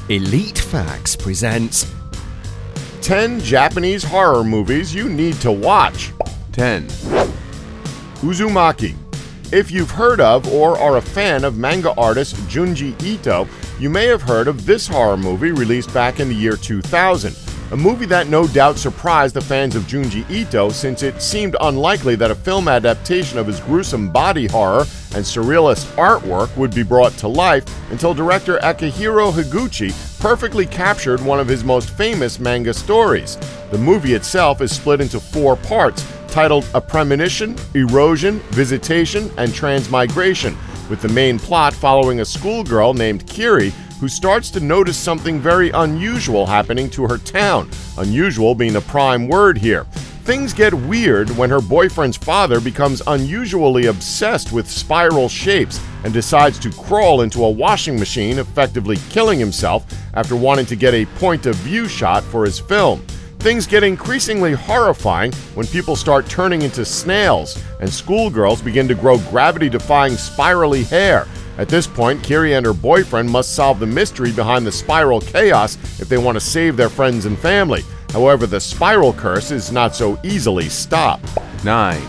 Elite Facts presents 10 Japanese horror movies you need to watch. 10. Uzumaki. If you've heard of or are a fan of manga artist Junji Ito, you may have heard of this horror movie released back in the year 2000. A movie that no doubt surprised the fans of Junji Ito, since it seemed unlikely that a film adaptation of his gruesome body horror and surrealist artwork would be brought to life until director Akihiro Higuchi perfectly captured one of his most famous manga stories. The movie itself is split into 4 parts, titled A Premonition, Erosion, Visitation, and Transmigration, with the main plot following a schoolgirl named Kiri who starts to notice something very unusual happening to her town, unusual being the prime word here. Things get weird when her boyfriend's father becomes unusually obsessed with spiral shapes and decides to crawl into a washing machine, effectively killing himself after wanting to get a point-of-view shot for his film. Things get increasingly horrifying when people start turning into snails and schoolgirls begin to grow gravity-defying spirally hair. At this point, Kiri and her boyfriend must solve the mystery behind the spiral chaos if they want to save their friends and family. However, the spiral curse is not so easily stopped. 9.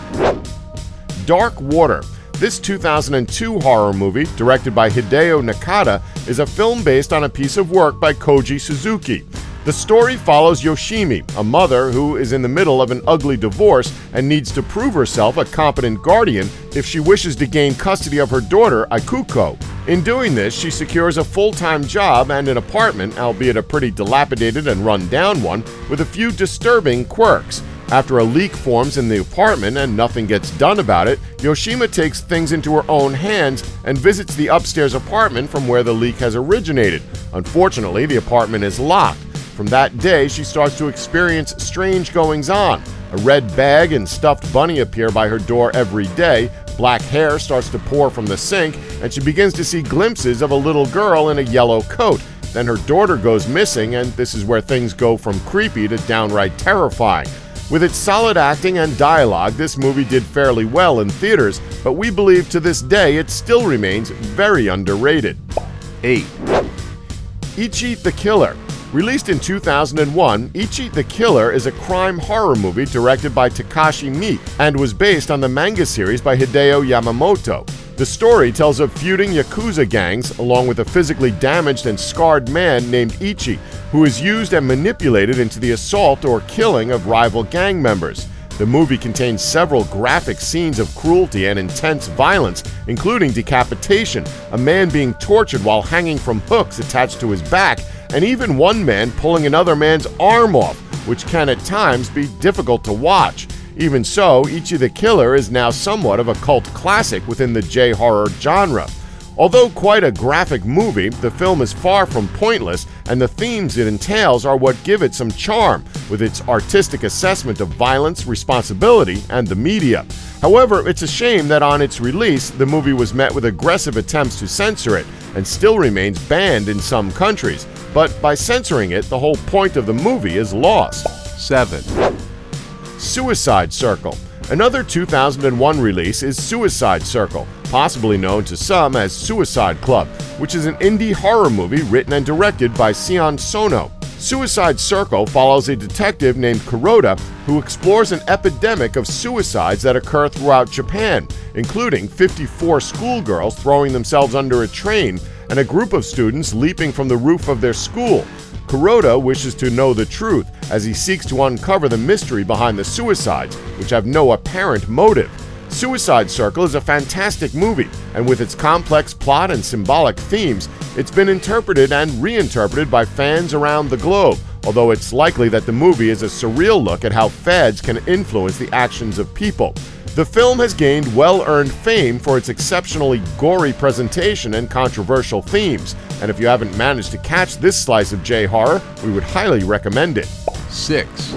Dark Water. This 2002 horror movie, directed by Hideo Nakata, is a film based on a piece of work by Koji Suzuki. The story follows Yoshimi, a mother who is in the middle of an ugly divorce and needs to prove herself a competent guardian if she wishes to gain custody of her daughter, Ikuko. In doing this, she secures a full-time job and an apartment, albeit a pretty dilapidated and run-down one, with a few disturbing quirks. After a leak forms in the apartment and nothing gets done about it, Yoshima takes things into her own hands and visits the upstairs apartment from where the leak has originated. Unfortunately, the apartment is locked. From that day, she starts to experience strange goings-on. A red bag and stuffed bunny appear by her door every day, black hair starts to pour from the sink, and she begins to see glimpses of a little girl in a yellow coat. Then her daughter goes missing, and this is where things go from creepy to downright terrifying. With its solid acting and dialogue, this movie did fairly well in theaters, but we believe to this day it still remains very underrated. 8. Ichi the Killer. Released in 2001, Ichi the Killer is a crime horror movie directed by Takashi Miike and was based on the manga series by Hideo Yamamoto. The story tells of feuding Yakuza gangs along with a physically damaged and scarred man named Ichi, who is used and manipulated into the assault or killing of rival gang members. The movie contains several graphic scenes of cruelty and intense violence, including decapitation, a man being tortured while hanging from hooks attached to his back, and even one man pulling another man's arm off, which can at times be difficult to watch. Even so, Ichi the Killer is now somewhat of a cult classic within the J-horror genre. Although quite a graphic movie, the film is far from pointless, and the themes it entails are what give it some charm, with its artistic assessment of violence, responsibility, and the media. However, it's a shame that on its release, the movie was met with aggressive attempts to censor it, and still remains banned in some countries. But by censoring it, the whole point of the movie is lost. 7. Suicide Circle. Another 2001 release is Suicide Circle, possibly known to some as Suicide Club, which is an indie horror movie written and directed by Sion Sono. Suicide Circle follows a detective named Kuroda who explores an epidemic of suicides that occur throughout Japan, including 54 schoolgirls throwing themselves under a train and a group of students leaping from the roof of their school. Kuroda wishes to know the truth as he seeks to uncover the mystery behind the suicides, which have no apparent motive. Suicide Circle is a fantastic movie, and with its complex plot and symbolic themes, it's been interpreted and reinterpreted by fans around the globe, although it's likely that the movie is a surreal look at how fads can influence the actions of people. The film has gained well-earned fame for its exceptionally gory presentation and controversial themes, and if you haven't managed to catch this slice of J-horror, we would highly recommend it. 6.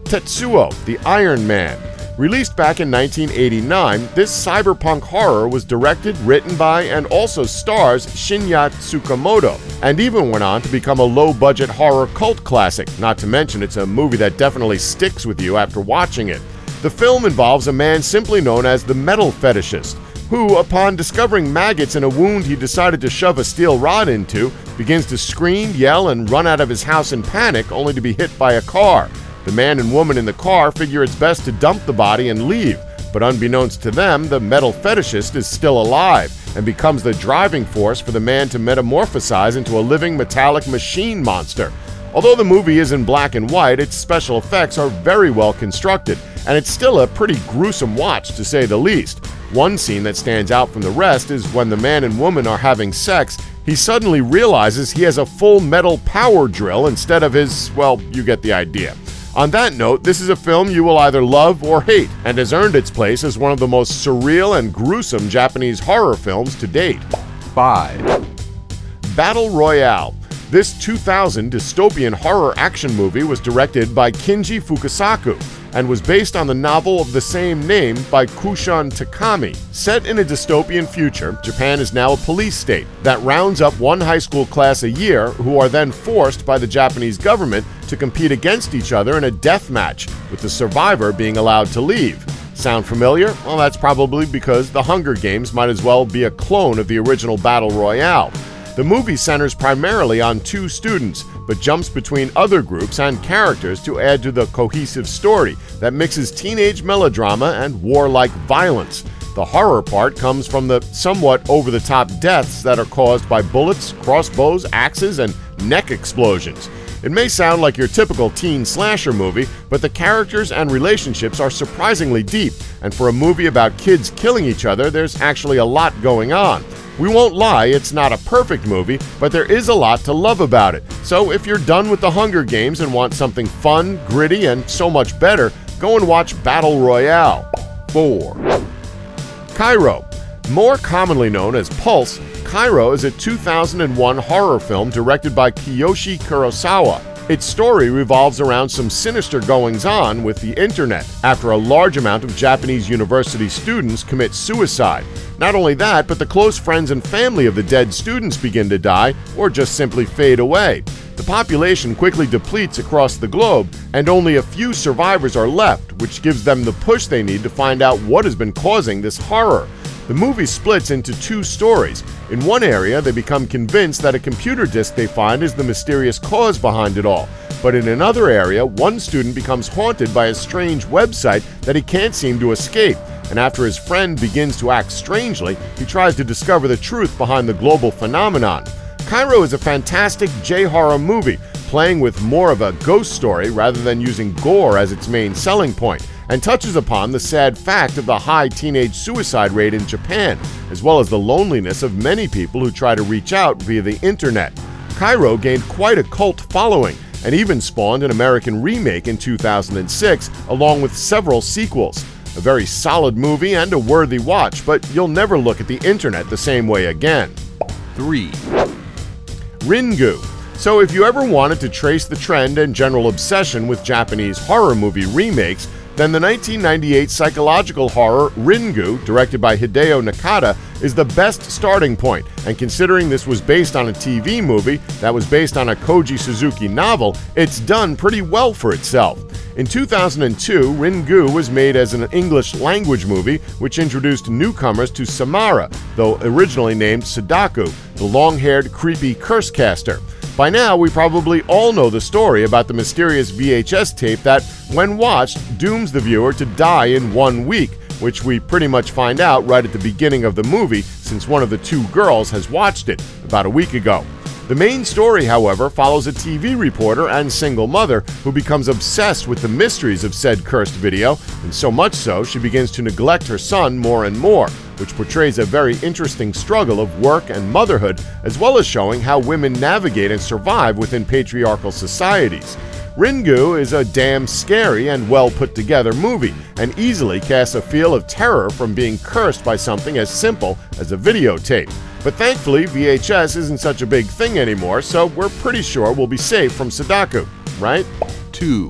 Tetsuo The Iron Man. Released back in 1989, this cyberpunk horror was directed, written by, and also stars Shinya Tsukamoto, and even went on to become a low-budget horror cult classic, not to mention it's a movie that definitely sticks with you after watching it. The film involves a man simply known as the Metal Fetishist, who, upon discovering maggots in a wound he decided to shove a steel rod into, begins to scream, yell, and run out of his house in panic, only to be hit by a car. The man and woman in the car figure it's best to dump the body and leave, but unbeknownst to them, the metal fetishist is still alive and becomes the driving force for the man to metamorphosize into a living metallic machine monster. Although the movie is in black and white, its special effects are very well constructed, and it's still a pretty gruesome watch to say the least. One scene that stands out from the rest is when the man and woman are having sex, he suddenly realizes he has a full metal power drill instead of his, well, you get the idea. On that note, this is a film you will either love or hate, and has earned its place as one of the most surreal and gruesome Japanese horror films to date. 5. Battle Royale. This 2000 dystopian horror action movie was directed by Kinji Fukasaku and was based on the novel of the same name by Kushan Takami. Set in a dystopian future, Japan is now a police state that rounds up one high school class a year who are then forced by the Japanese government to compete against each other in a death match, with the survivor being allowed to leave. Sound familiar? Well, that's probably because The Hunger Games might as well be a clone of the original Battle Royale. The movie centers primarily on 2 students, but jumps between other groups and characters to add to the cohesive story that mixes teenage melodrama and warlike violence. The horror part comes from the somewhat over-the-top deaths that are caused by bullets, crossbows, axes, and neck explosions. It may sound like your typical teen slasher movie, but the characters and relationships are surprisingly deep, and for a movie about kids killing each other, there's actually a lot going on. We won't lie, it's not a perfect movie, but there is a lot to love about it. So if you're done with The Hunger Games and want something fun, gritty, and so much better, go and watch Battle Royale. 4. Cairo. More commonly known as Pulse, Cairo is a 2001 horror film directed by Kiyoshi Kurosawa. Its story revolves around some sinister goings-on with the internet after a large amount of Japanese university students commit suicide. Not only that, but the close friends and family of the dead students begin to die or just simply fade away. The population quickly depletes across the globe, and only a few survivors are left, which gives them the push they need to find out what has been causing this horror. The movie splits into 2 stories. In one area, they become convinced that a computer disk they find is the mysterious cause behind it all. But in another area, one student becomes haunted by a strange website that he can't seem to escape, and after his friend begins to act strangely, he tries to discover the truth behind the global phenomenon. Cairo is a fantastic J-horror movie, playing with more of a ghost story rather than using gore as its main selling point, and touches upon the sad fact of the high teenage suicide rate in Japan, as well as the loneliness of many people who try to reach out via the internet. Cairo gained quite a cult following, and even spawned an American remake in 2006, along with several sequels. A very solid movie and a worthy watch, but you'll never look at the internet the same way again. 3. Ringu. So if you ever wanted to trace the trend and general obsession with Japanese horror movie remakes, then the 1998 psychological horror Ringu, directed by Hideo Nakata, is the best starting point, and considering this was based on a TV movie that was based on a Koji Suzuki novel, it's done pretty well for itself. In 2002, Ringu was made as an English-language movie which introduced newcomers to Samara, though originally named Sadako, the long-haired, creepy curse caster. By now, we probably all know the story about the mysterious VHS tape that, when watched, dooms the viewer to die in 1 week, which we pretty much find out right at the beginning of the movie since one of the 2 girls has watched it about a week ago. The main story, however, follows a TV reporter and single mother who becomes obsessed with the mysteries of said cursed video, and so much so she begins to neglect her son more and more, which portrays a very interesting struggle of work and motherhood, as well as showing how women navigate and survive within patriarchal societies. Ringu is a damn scary and well put together movie, and easily casts a feel of terror from being cursed by something as simple as a videotape. But thankfully, VHS isn't such a big thing anymore, so we're pretty sure we'll be safe from Sadako, right? 2.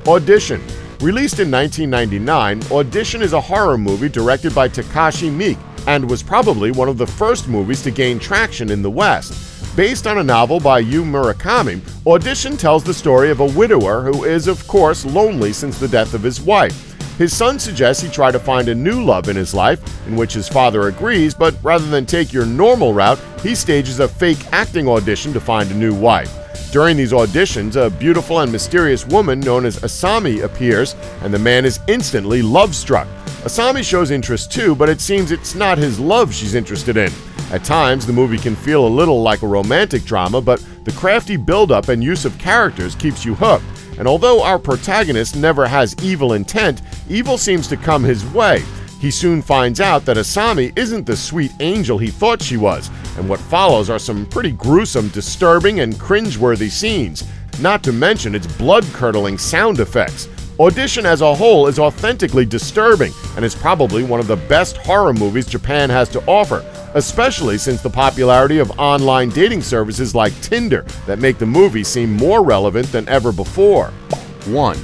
Audition. Released in 1999, Audition is a horror movie directed by Takashi Miike, and was probably one of the first movies to gain traction in the West. Based on a novel by Yu Murakami, Audition tells the story of a widower who is, of course, lonely since the death of his wife. His son suggests he try to find a new love in his life, in which his father agrees, but rather than take your normal route, he stages a fake acting audition to find a new wife. During these auditions, a beautiful and mysterious woman known as Asami appears, and the man is instantly love-struck. Asami shows interest too, but it seems it's not his love she's interested in. At times, the movie can feel a little like a romantic drama, but the crafty build-up and use of characters keeps you hooked. And although our protagonist never has evil intent, evil seems to come his way. He soon finds out that Asami isn't the sweet angel he thought she was, and what follows are some pretty gruesome, disturbing, and cringeworthy scenes, not to mention its blood-curdling sound effects. Audition as a whole is authentically disturbing, and is probably one of the best horror movies Japan has to offer, especially since the popularity of online dating services like Tinder that make the movie seem more relevant than ever before. 1.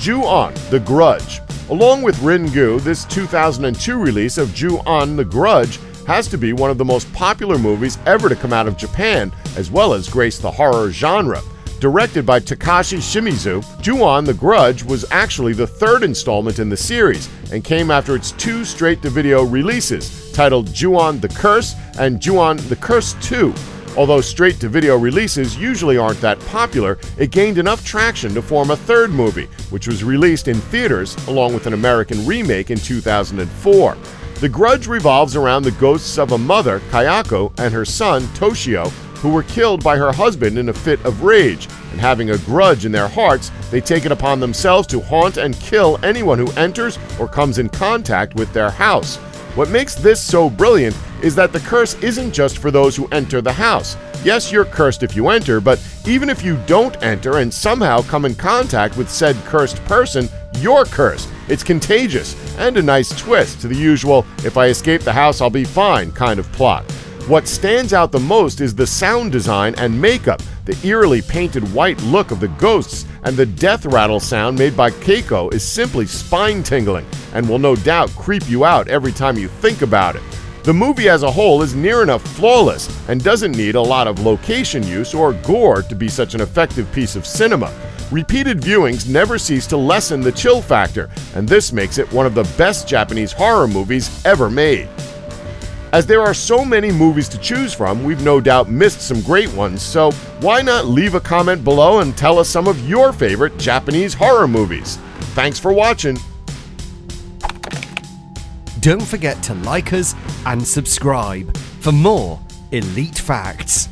Ju-on, The Grudge. Along with Ringu, this 2002 release of Ju-on, The Grudge has to be one of the most popular movies ever to come out of Japan, as well as grace the horror genre. Directed by Takashi Shimizu, Ju-on, The Grudge was actually the third installment in the series and came after its two straight-to-video releases, titled Ju-on, The Curse and Ju-on, The Curse 2. Although straight-to-video releases usually aren't that popular, it gained enough traction to form a third movie, which was released in theaters along with an American remake in 2004. The Grudge revolves around the ghosts of a mother, Kayako, and her son, Toshio, who were killed by her husband in a fit of rage, and having a grudge in their hearts, they take it upon themselves to haunt and kill anyone who enters or comes in contact with their house. What makes this so brilliant is that the curse isn't just for those who enter the house. Yes, you're cursed if you enter, but even if you don't enter and somehow come in contact with said cursed person, you're cursed. It's contagious, and a nice twist to the usual "if I escape the house, I'll be fine" kind of plot. What stands out the most is the sound design and makeup, the eerily painted white look of the ghosts, and the death rattle sound made by Keiko is simply spine-tingling and will no doubt creep you out every time you think about it. The movie as a whole is near enough flawless and doesn't need a lot of location use or gore to be such an effective piece of cinema. Repeated viewings never cease to lessen the chill factor, and this makes it one of the best Japanese horror movies ever made. As there are so many movies to choose from, we've no doubt missed some great ones, so why not leave a comment below and tell us some of your favorite Japanese horror movies? Thanks for watching! Don't forget to like us and subscribe for more elite facts.